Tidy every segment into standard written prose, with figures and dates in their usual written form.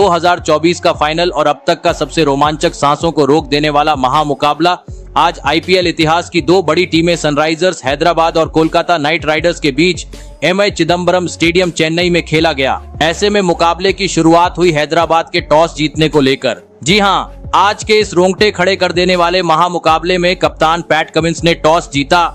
2024 का फाइनल और अब तक का सबसे रोमांचक, सांसों को रोक देने वाला महामुकाबला आज आईपीएल इतिहास की दो बड़ी टीमें सनराइजर्स हैदराबाद और कोलकाता नाइट राइडर्स के बीच एमए चिदम्बरम स्टेडियम चेन्नई में खेला गया। ऐसे में मुकाबले की शुरुआत हुई हैदराबाद के टॉस जीतने को लेकर। जी हां, आज के इस रोंगटे खड़े कर देने वाले महामुकाबले में कप्तान पैट कमिंस ने टॉस जीता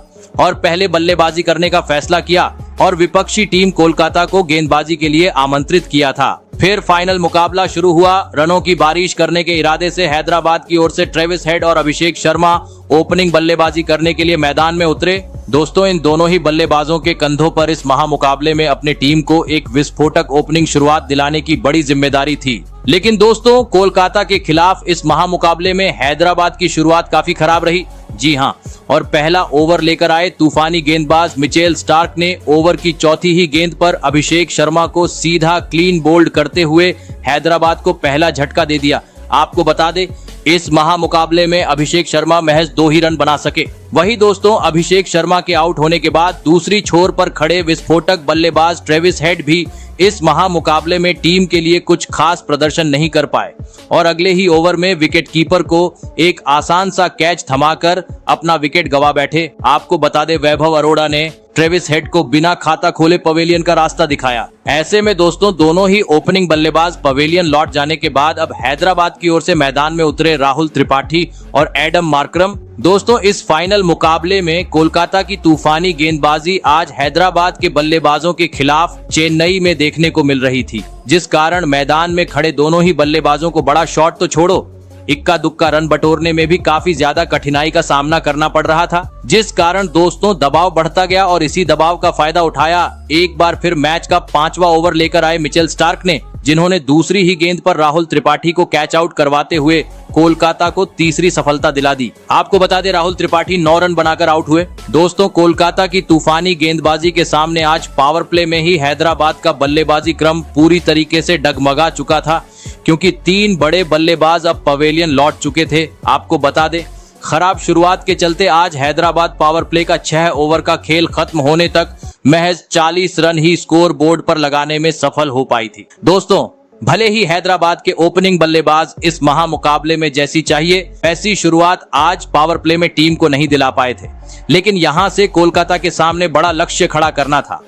और पहले बल्लेबाजी करने का फैसला किया और विपक्षी टीम कोलकाता को गेंदबाजी के लिए आमंत्रित किया था। फिर फाइनल मुकाबला शुरू हुआ। रनों की बारिश करने के इरादे से हैदराबाद की ओर से ट्रेविस हेड और अभिषेक शर्मा ओपनिंग बल्लेबाजी करने के लिए मैदान में उतरे। दोस्तों, इन दोनों ही बल्लेबाजों के कंधों पर इस महामुकाबले में अपनी टीम को एक विस्फोटक ओपनिंग शुरुआत दिलाने की बड़ी जिम्मेदारी थी। लेकिन दोस्तों, कोलकाता के खिलाफ इस महामुकाबले में हैदराबाद की शुरुआत काफी खराब रही। जी हां, और पहला ओवर लेकर आए तूफानी गेंदबाज मिचेल स्टार्क ने ओवर की चौथी ही गेंद पर अभिषेक शर्मा को सीधा क्लीन बोल्ड करते हुए हैदराबाद को पहला झटका दे दिया। आपको बता दें, इस महामुकाबले में अभिषेक शर्मा महज 2 ही रन बना सके। वही दोस्तों, अभिषेक शर्मा के आउट होने के बाद दूसरी छोर पर खड़े विस्फोटक बल्लेबाज ट्रेविस हेड भी इस महामुकाबले में टीम के लिए कुछ खास प्रदर्शन नहीं कर पाए और अगले ही ओवर में विकेट कीपर को एक आसान सा कैच थमाकर अपना विकेट गवा बैठे। आपको बता दे, वैभव अरोड़ा ने ट्रेविस हेड को बिना खाता खोले पवेलियन का रास्ता दिखाया। ऐसे में दोस्तों, दोनों ही ओपनिंग बल्लेबाज पवेलियन लौट जाने के बाद अब हैदराबाद की ओर से मैदान में उतरे राहुल त्रिपाठी और एडम मार्करम। दोस्तों, इस फाइनल मुकाबले में कोलकाता की तूफानी गेंदबाजी आज हैदराबाद के बल्लेबाजों के खिलाफ चेन्नई में देखने को मिल रही थी, जिस कारण मैदान में खड़े दोनों ही बल्लेबाजों को बड़ा शॉट तो छोड़ो, इक्का दुक्का रन बटोरने में भी काफी ज्यादा कठिनाई का सामना करना पड़ रहा था, जिस कारण दोस्तों दबाव बढ़ता गया और इसी दबाव का फायदा उठाया एक बार फिर मैच का 5वां ओवर लेकर आए मिचेल स्टार्क ने, जिन्होंने दूसरी ही गेंद पर राहुल त्रिपाठी को कैच आउट करवाते हुए कोलकाता को तीसरी सफलता दिला दी। आपको बता दें, राहुल त्रिपाठी 9 रन बनाकर आउट हुए। दोस्तों, कोलकाता की तूफानी गेंदबाजी के सामने आज पावर प्ले में ही हैदराबाद का बल्लेबाजी क्रम पूरी तरीके से डगमगा चुका था, क्योंकि 3 बड़े बल्लेबाज अब पवेलियन लौट चुके थे। आपको बता दें, खराब शुरुआत के चलते आज हैदराबाद पावर प्ले का 6 ओवर का खेल खत्म होने तक महज 40 रन ही स्कोर बोर्ड पर लगाने में सफल हो पाई थी। दोस्तों, भले ही हैदराबाद के ओपनिंग बल्लेबाज इस महामुकाबले में जैसी चाहिए वैसी शुरुआत आज पावर प्ले में टीम को नहीं दिला पाए थे, लेकिन यहां से कोलकाता के सामने बड़ा लक्ष्य खड़ा करना था।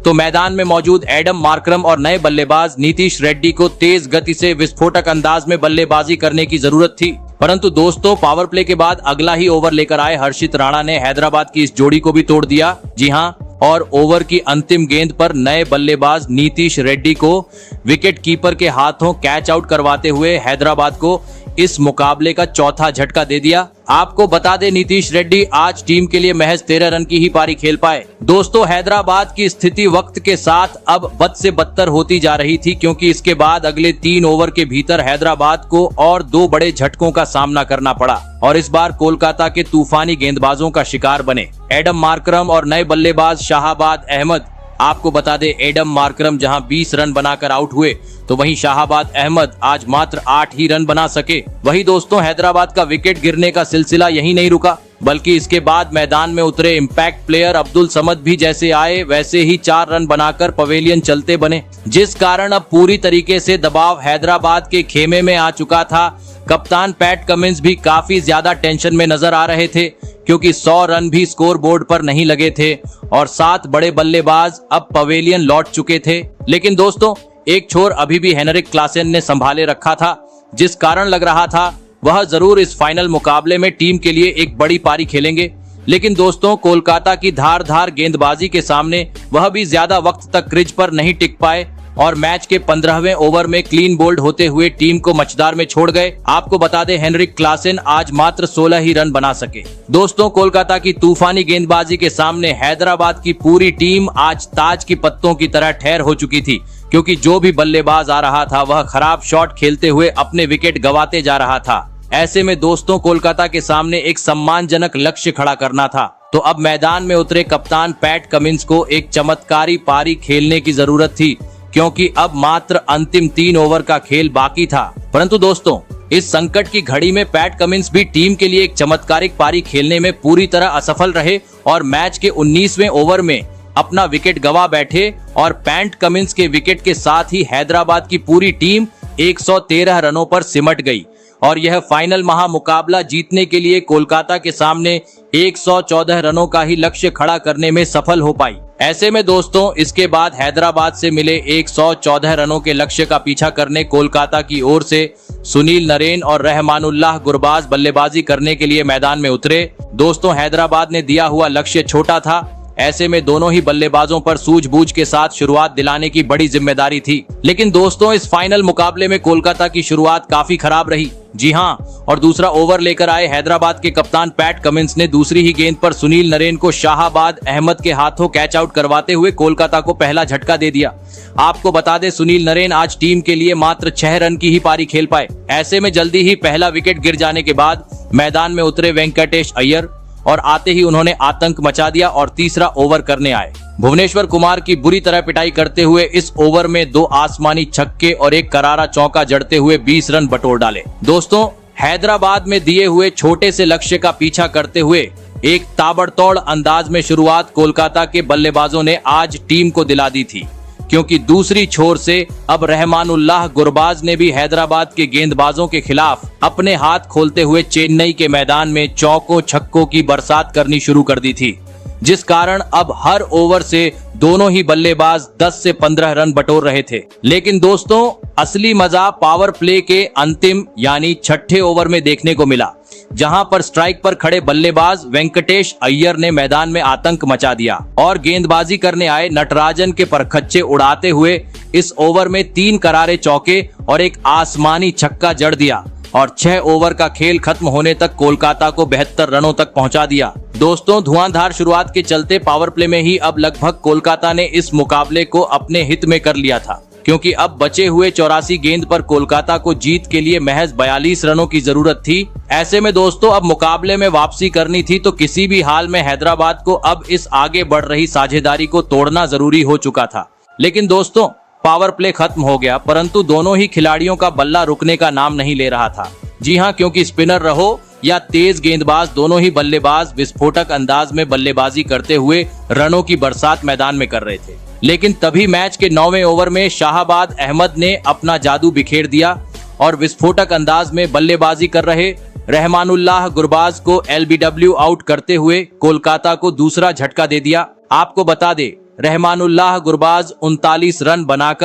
तो मैदान में मौजूद एडम मार्करम और नए बल्लेबाज नीतीश रेड्डी को तेज गति से विस्फोटक अंदाज में बल्लेबाजी करने की जरूरत थी। परंतु दोस्तों, पावर प्ले के बाद अगला ही ओवर लेकर आए हर्षित राणा ने हैदराबाद की इस जोड़ी को भी तोड़ दिया। जी हां, और ओवर की अंतिम गेंद पर नए बल्लेबाज नीतीश रेड्डी को विकेट कीपर के हाथों कैच आउट करवाते हुए हैदराबाद को इस मुकाबले का चौथा झटका दे दिया। आपको बता दें, नीतीश रेड्डी आज टीम के लिए महज 13 रन की ही पारी खेल पाए। दोस्तों, हैदराबाद की स्थिति वक्त के साथ अब बद से बदतर होती जा रही थी, क्योंकि इसके बाद अगले 3 ओवर के भीतर हैदराबाद को और 2 बड़े झटकों का सामना करना पड़ा और इस बार कोलकाता के तूफानी गेंदबाजों का शिकार बने एडम मार्करम और नए बल्लेबाज शाहाबाद अहमद। आपको बता दें, एडम मार्करम जहां 20 रन बनाकर आउट हुए, तो वहीं शाहाबाद अहमद आज मात्र 8 ही रन बना सके। वही दोस्तों, हैदराबाद का विकेट गिरने का सिलसिला यहीं नहीं रुका, बल्कि इसके बाद मैदान में उतरे इम्पैक्ट प्लेयर अब्दुल समद भी जैसे आए वैसे ही 4 रन बनाकर पवेलियन चलते बने, जिस कारण अब पूरी तरीके से दबाव हैदराबाद के खेमे में आ चुका था। कप्तान पैट कमिंस भी काफी ज्यादा टेंशन में नजर आ रहे थे, क्योंकि 100 रन भी स्कोर बोर्ड पर नहीं लगे थे और 7 बड़े बल्लेबाज अब पवेलियन लौट चुके थे। लेकिन दोस्तों, एक छोर अभी भी हेनरिक क्लासेन ने संभाले रखा था, जिस कारण लग रहा था वह जरूर इस फाइनल मुकाबले में टीम के लिए एक बड़ी पारी खेलेंगे। लेकिन दोस्तों, कोलकाता की धारदार गेंदबाजी के सामने वह भी ज्यादा वक्त तक क्रीज पर नहीं टिक पाए और मैच के 15वें ओवर में क्लीन बोल्ड होते हुए टीम को मचदार में छोड़ गए। आपको बता दें, हेनरिक क्लासेन आज मात्र 16 ही रन बना सके। दोस्तों, कोलकाता की तूफानी गेंदबाजी के सामने हैदराबाद की पूरी टीम आज ताज की पत्तों की तरह ठहर हो चुकी थी, क्योंकि जो भी बल्लेबाज आ रहा था वह खराब शॉट खेलते हुए अपने विकेट गंवाते जा रहा था। ऐसे में दोस्तों, कोलकाता के सामने एक सम्मानजनक लक्ष्य खड़ा करना था। तो अब मैदान में उतरे कप्तान पैट कमिंस को एक चमत्कारी पारी खेलने की जरूरत थी, क्योंकि अब मात्र अंतिम 3 ओवर का खेल बाकी था। परंतु दोस्तों, इस संकट की घड़ी में पैट कमिंस भी टीम के लिए एक चमत्कारिक पारी खेलने में पूरी तरह असफल रहे और मैच के 19वें ओवर में अपना विकेट गंवा बैठे और पैट कमिंस के विकेट के साथ ही हैदराबाद की पूरी टीम 113 रनों पर सिमट गई और यह फाइनल महामुकाबला जीतने के लिए कोलकाता के सामने 114 रनों का ही लक्ष्य खड़ा करने में सफल हो पाई। ऐसे में दोस्तों इसके बाद हैदराबाद से मिले 114 रनों के लक्ष्य का पीछा करने कोलकाता की ओर से सुनील नरेन और रहमानुल्लाह गुरबाज बल्लेबाजी करने के लिए मैदान में उतरे। दोस्तों हैदराबाद ने दिया हुआ लक्ष्य छोटा था, ऐसे में दोनों ही बल्लेबाजों पर सूझबूझ के साथ शुरुआत दिलाने की बड़ी जिम्मेदारी थी। लेकिन दोस्तों इस फाइनल मुकाबले में कोलकाता की शुरुआत काफी खराब रही। जी हां, और दूसरा ओवर लेकर आए हैदराबाद के कप्तान पैट कमिंस ने दूसरी ही गेंद पर सुनील नरेन को शाहाबाद अहमद के हाथों कैच आउट करवाते हुए कोलकाता को पहला झटका दे दिया। आपको बता दें सुनील नरेन आज टीम के लिए मात्र 6 रन की ही पारी खेल पाए। ऐसे में जल्दी ही पहला विकेट गिर जाने के बाद मैदान में उतरे वेंकटेश अय्यर और आते ही उन्होंने आतंक मचा दिया और तीसरा ओवर करने आए। भुवनेश्वर कुमार की बुरी तरह पिटाई करते हुए इस ओवर में 2 आसमानी छक्के और एक करारा चौका जड़ते हुए 20 रन बटोर डाले। दोस्तों हैदराबाद में दिए हुए छोटे से लक्ष्य का पीछा करते हुए एक ताबड़तोड़ अंदाज में शुरुआत कोलकाता के बल्लेबाजों ने आज टीम को दिला दी थी, क्योंकि दूसरी छोर से अब रहमानुल्लाह गुरबाज ने भी हैदराबाद के गेंदबाजों के खिलाफ अपने हाथ खोलते हुए चेन्नई के मैदान में चौकों छक्कों की बरसात करनी शुरू कर दी थी, जिस कारण अब हर ओवर से दोनों ही बल्लेबाज 10 से 15 रन बटोर रहे थे। लेकिन दोस्तों असली मजा पावर प्ले के अंतिम यानी छठे ओवर में देखने को मिला, जहां पर स्ट्राइक पर खड़े बल्लेबाज वेंकटेश अय्यर ने मैदान में आतंक मचा दिया और गेंदबाजी करने आए नटराजन के परखच्चे उड़ाते हुए इस ओवर में 3 करारे चौके और एक आसमानी छक्का जड़ दिया और 6 ओवर का खेल खत्म होने तक कोलकाता को 72 रनों तक पहुंचा दिया। दोस्तों धुआंधार शुरुआत के चलते पावर प्ले में ही अब लगभग कोलकाता ने इस मुकाबले को अपने हित में कर लिया था, क्योंकि अब बचे हुए 84 गेंद पर कोलकाता को जीत के लिए महज 42 रनों की जरूरत थी। ऐसे में दोस्तों अब मुकाबले में वापसी करनी थी तो किसी भी हाल में हैदराबाद को अब इस आगे बढ़ रही साझेदारी को तोड़ना जरूरी हो चुका था। लेकिन दोस्तों पावर प्ले खत्म हो गया, परंतु दोनों ही खिलाड़ियों का बल्ला रुकने का नाम नहीं ले रहा था। जी हां, क्योंकि स्पिनर रहो या तेज गेंदबाज, दोनों ही बल्लेबाज विस्फोटक अंदाज में बल्लेबाजी करते हुए रनों की बरसात मैदान में कर रहे थे। लेकिन तभी मैच के 9वें ओवर में शाहाबाद अहमद ने अपना जादू बिखेर दिया और विस्फोटक अंदाज में बल्लेबाजी कर रहे रहमानुल्लाह गुरबाज को LBW आउट करते हुए कोलकाता को दूसरा झटका दे दिया। आपको बता दे रहमानुल्लाह गुरबाज 39 रन बनाकर